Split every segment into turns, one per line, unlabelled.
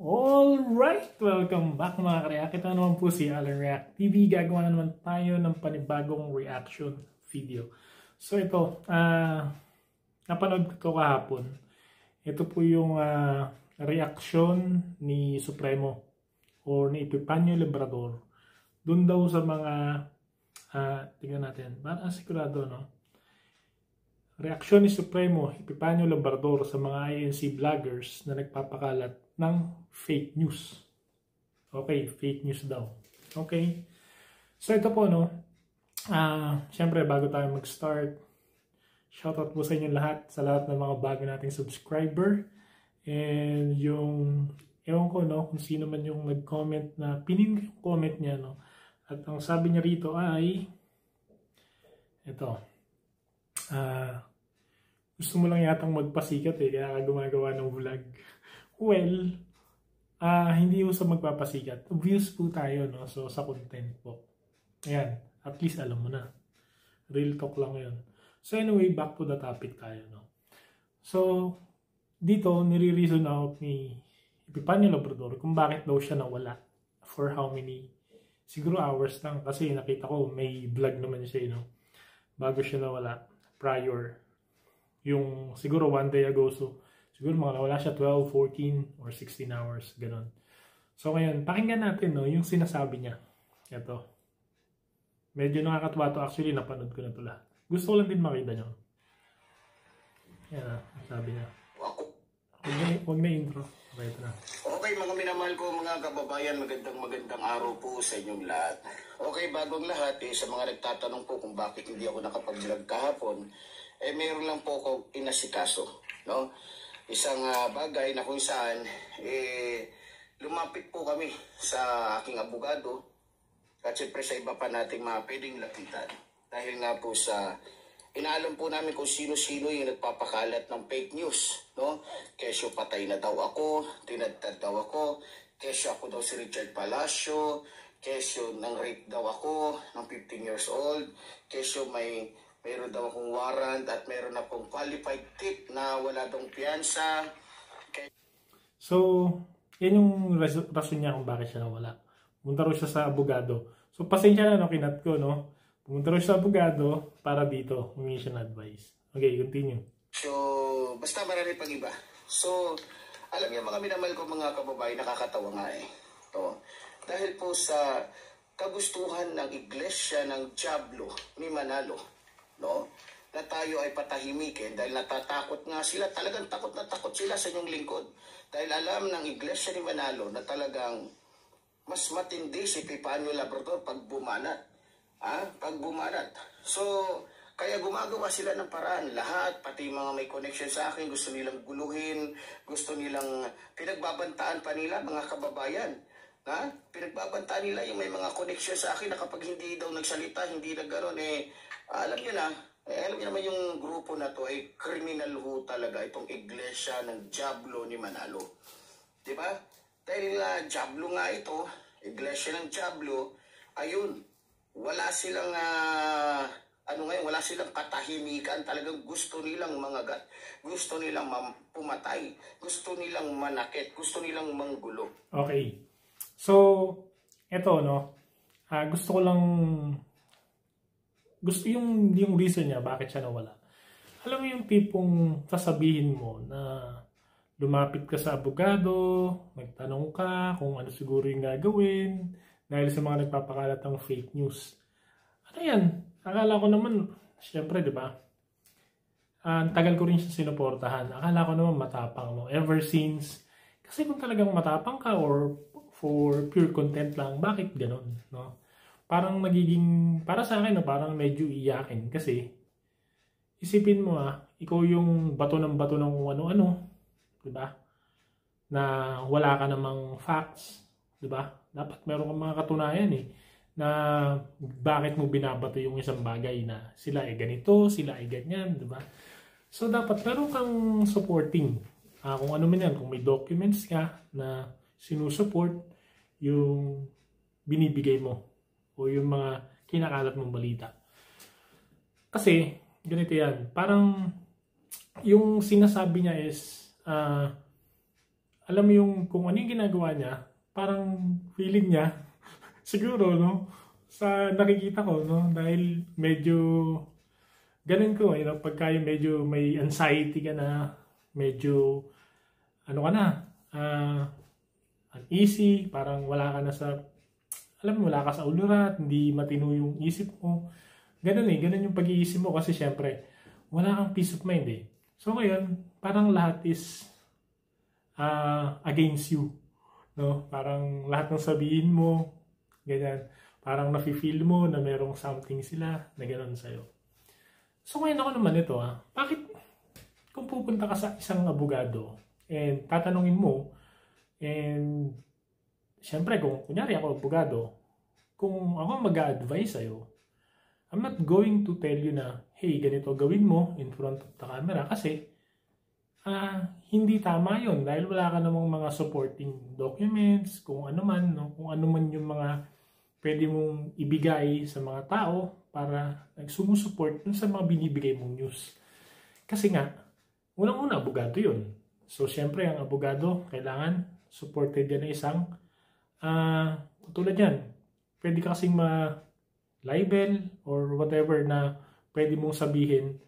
Alright! Welcome back mga ka-react. Ito naman po si Alan React TV. Gagawa na naman tayo ng panibagong reaction video. So ito, napanood ko ito kahapon. Ito po yung reaction ni Supremo or ni Epipanio Labrador. Doon daw sa mga, tingnan natin, para sigurado, no? Reaksyon ni Supremo, Epipanio Labrador sa mga INC vloggers na nagpapakalat ng fake news. Okay, fake news daw. Okay. So ito po, no. Siyempre, bago tayo mag-start, shoutout po sa inyo lahat, sa lahat ng mga bago nating subscriber. And yung, ewan ko, no, kung sino man yung nag-comment na, pinin yung comment niya, no. At ang sabi niya rito ay, ito, gusto mo lang yatang magpasikat kaya ka gumagawa ng vlog. Well, hindi ko sa magpapasikat. Views po tayo, no? So, sa content po. Ayan, at least alam mo na. Real talk lang yun. So, anyway, back to the topic tayo, no? So, dito, nire-reason out ni Epipanio Labrador kung bakit daw siya nawala. For how many? Siguro hours lang. Kasi nakita ko, may vlog naman siya, no? Bago siya nawala. Prior. Yung siguro one day ago. So, siguro mga nawala siya 12, 14, or 16 hours. Ganon. So, ngayon, pakinggan natin, no, yung sinasabi niya. Ito. Medyo nakakatuwa to. Actually, napanood ko na ito lahat. Gusto ko lang din makita nyo. Yan, sabi niya. Huwag na intro. Okay, ito na.
Okay, mga minamahal ko mga kababayan, magandang araw po sa inyong lahat. Okay, bagong lahat, sa mga nagtatanong po kung bakit hindi ako nakapag-vlog kahapon, mayroon lang po ako inasikaso, no? Isang bagay na kung saan, lumapit po kami sa aking abogado at siyempre sa iba pa nating mga pwedeng lapitan. Dahil nga po sa inaalam po namin kung sino-sino yung nagpapakalat ng fake news, no? Kesyo patay na daw ako, tinadtad daw ako, kesyo ako daw si Richard Palacio, kesyo nang rape daw ako ng 15 years old, kesyo mayroon daw akong warrant at mayroon akong qualified tip na wala daw piyansa.
So, yan yung rason niya kung bakit siya nawala. Pumunta rin siya sa abogado. So, pasensya na, no, kinat ko, no? Pumunta rin siya sa abogado para dito, humingi siya ng advice. Okay, continue.
So, basta marami pang iba. So, alam niyo mga minamahal ko mga kababayan, nakakatawa nga eh. To. Dahil po sa kagustuhan ng iglesia ng Diablo ni Manalo, no? Na tayo ay patahimikin dahil natatakot nga sila, talagang takot na takot sila sa inyong lingkod. Dahil alam ng iglesia ni Manalo na talagang mas matindi si Epipanio Labrador pag bumanat. Pag bumanat. So, kaya gumagawa sila ng paraan. Lahat, pati mga may connection sa akin, gusto nilang guluhin, gusto nilang pinagbabantaan pa nila, mga kababayan. Pinagbabantaan nila yung may mga connection sa akin na kapag hindi daw nagsalita, hindi na gano'n, alam niyo na, alam niyo naman yung grupo na to ay criminal ho talaga itong iglesia ng Diablo ni Manalo. Diba? Dahil Diablo nga ito, iglesia ng Diablo, ayun, wala silang wala silang katahimikan, talagang gusto nilang mangagat, gusto nilang pumatay, gusto nilang manakit, gusto nilang manggulo.
Okay. So, eto, no, gusto yung reason niya bakit siya nawala. Alam mo yung tipong sasabihin mo na lumapit ka sa abogado, magtanong ka kung ano siguro yung gagawin dahil sa mga nagpapakalat ng fake news. Ano yan? Akala ko naman, syempre, di ba? Tagal ko rin siya sinuportahan. Akala ko naman matapang, no? Ever since. Kasi kung talagang matapang ka or for pure content lang, bakit ganun, no? Parang nagiging, para sa akin, no, parang medyo iyakin. Kasi, isipin mo ikaw yung bato ng kung ano-ano, di ba? Na wala ka namang facts, di ba? Dapat meron kang mga katunayan na bakit mo binabato yung isang bagay na sila ay ganito, sila ay ganyan, di ba? So, dapat meron kang supporting. Kung ano man yan, kung may documents ka na sinusupport yung binibigay mo o yung mga kinakalat mong balita. Kasi, ganito yan. Parang, yung sinasabi niya is, alam mo yung kung ano yung ginagawa niya, parang feeling niya, siguro, no, sa nakikita ko, no, dahil medyo, ganun ko, pagka yung medyo may anxiety ka na, medyo, ano ka na, uneasy, parang wala ka na sa, alam mo, wala ka sa ulurat, hindi matino yung isip mo, ganun ganun yung pag-iisip mo kasi syempre, wala kang peace of mind eh. So ngayon, parang lahat is against you. No? Parang lahat ng sabihin mo, ganyan. Parang nafe-feel mo na merong something sila na gano'n sa'yo. So ngayon ako naman ito, bakit kung pupunta ka sa isang abogado and tatanungin mo, and syempre kung kunyari ako abogado, kung ako mag-a-advise sa'yo, I'm not going to tell you na, hey, ganito gawin mo in front of the camera kasi hindi tama yon dahil wala ka namang mga supporting documents, kung ano man, no? Kung ano man yung mga pwede mong ibigay sa mga tao para sumusupport dun sa mga binibigay mong news. Kasi nga, unang-una, abogado yun. So, syempre, ang abogado, kailangan supported yan na isang tulad yan. Pwede ka kasing ma-libel or whatever na pwede mong sabihin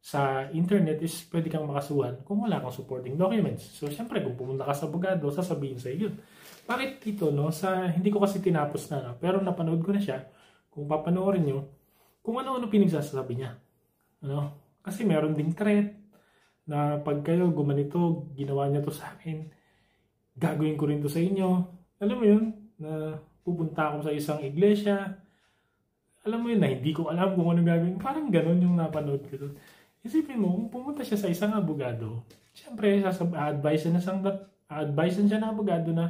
sa internet is pwede kang makasuhan kung wala kang supporting documents. So, syempre, kung pumunta ka sa abogado, sasabihin sa iyo yun. Bakit ito, no? Hindi ko kasi tinapos na, pero napanood ko na siya. Kung papanoorin nyo, kung ano-ano pinagsasabi niya. Ano? Kasi meron ding threat na pag kayo gumanito, ginawa niya to sa akin, gagawin ko rin to sa inyo. Alam mo yun, na pupunta ako sa isang iglesia, alam mo yun, na hindi ko alam kung ano gagawin. Parang ganun yung napanood ko doon. Isipin mo, kung pumunta siya sa isang abogado, siyempre, advice siya ng abogado na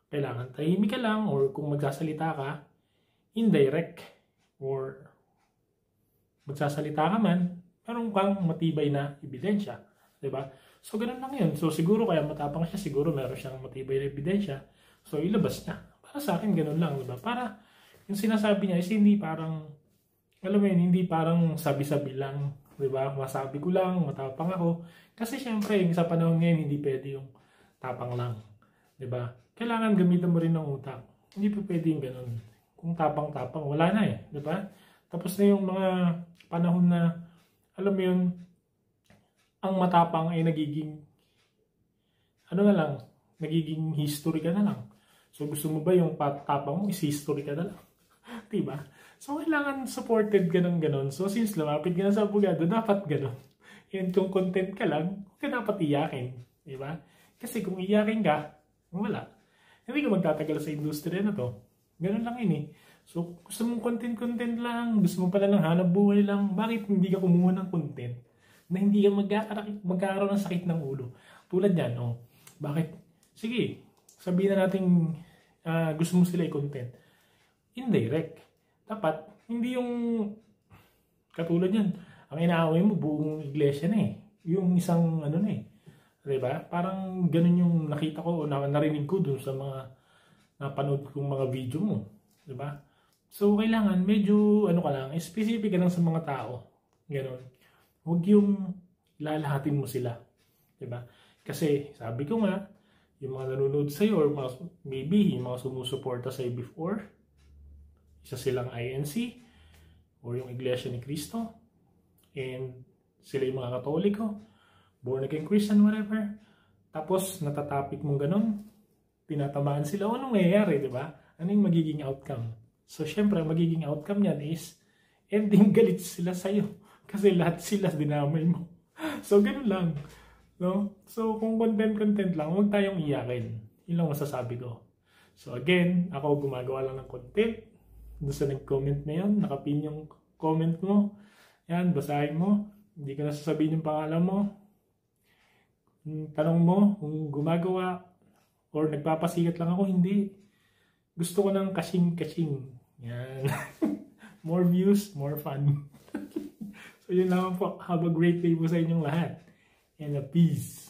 kailangan tahimik ka lang or kung magsasalita ka, indirect or magsasalita ka man, meron kang matibay na ebidensya. Diba? So, ganun lang yun. So, siguro kaya matapang siya, siguro meron siyang matibay na ebidensya. So, ilabas niya. Para sa akin, ganun lang. Diba? Para yung sinasabi niya is hindi parang, alam mo yun, hindi parang sabi-sabi lang. Diba? Masabi ko lang, matapang ako. Kasi syempre, sa panahon ngayon, hindi pwede yung tapang lang. Diba? Kailangan gamitan mo rin ng utak. Hindi pa pwede yung ganun. Kung tapang-tapang, wala na eh. Diba? Tapos na yung mga panahon na, alam mo yun, ang matapang ay nagiging, ano na lang, nagiging history ka na lang. So gusto mo ba yung tapang mo, is history ka na lang? Diba? So, kailangan supported ka ng ganon. So, since lumapit ka na sa abogado, dapat ganon. And kung content ka lang, huwag ka dapat iyakin. Diba? Kasi kung iyakin ka, wala. Hindi ka magtatagal sa industriya na to. Ganon lang yun eh. So, gusto mong content lang, gusto mo pala ng hanap buhay lang, bakit hindi ka kumuha ng content na hindi ka magkakaroon ng sakit ng ulo? Tulad yan, oh. Bakit? Sige, sabihin na natin gusto mo sila i-content. Indirect. Dapat, hindi yung katulad yan. Ang inaaway mo, buong iglesia na eh. Yung isang ano na eh. Diba? Parang ganun yung nakita ko o narinig ko dun sa mga napanood kong mga video mo. Diba? So, kailangan medyo ano ka lang, specific ka lang sa mga tao. Ganun. Huwag yung lalahatin mo sila. Diba? Kasi, sabi ko nga, yung mga nanonood sa'yo or maybe yung mga sumusuporta sa'yo before, isa silang INC or yung Iglesia ni Cristo and sila yung mga Katoliko, born again Christian, whatever. Tapos natatapik mong ganun, tinatamaan sila, anong nangyayari, di ba? Ano yung magiging outcome? So syempre, magiging outcome niyan is ending galit sila sa'yo kasi lahat sila dinamay mo. So ganun lang, no? So kung content lang, huwag tayong iyakin. Yun lang masasabi ko. So again, ako gumagawa lang ng content. Doon sa nag-comment na yun, nakapin yung comment mo. Yan, basahin mo. Hindi ko nasasabihin yung pangalan mo. Tanong mo kung gumagawa or nagpapasikat lang ako, hindi. Gusto ko ng kasing-kasing. Yan. More views, more fun. So yun lang po. Have a great day po sa inyong lahat. And a peace.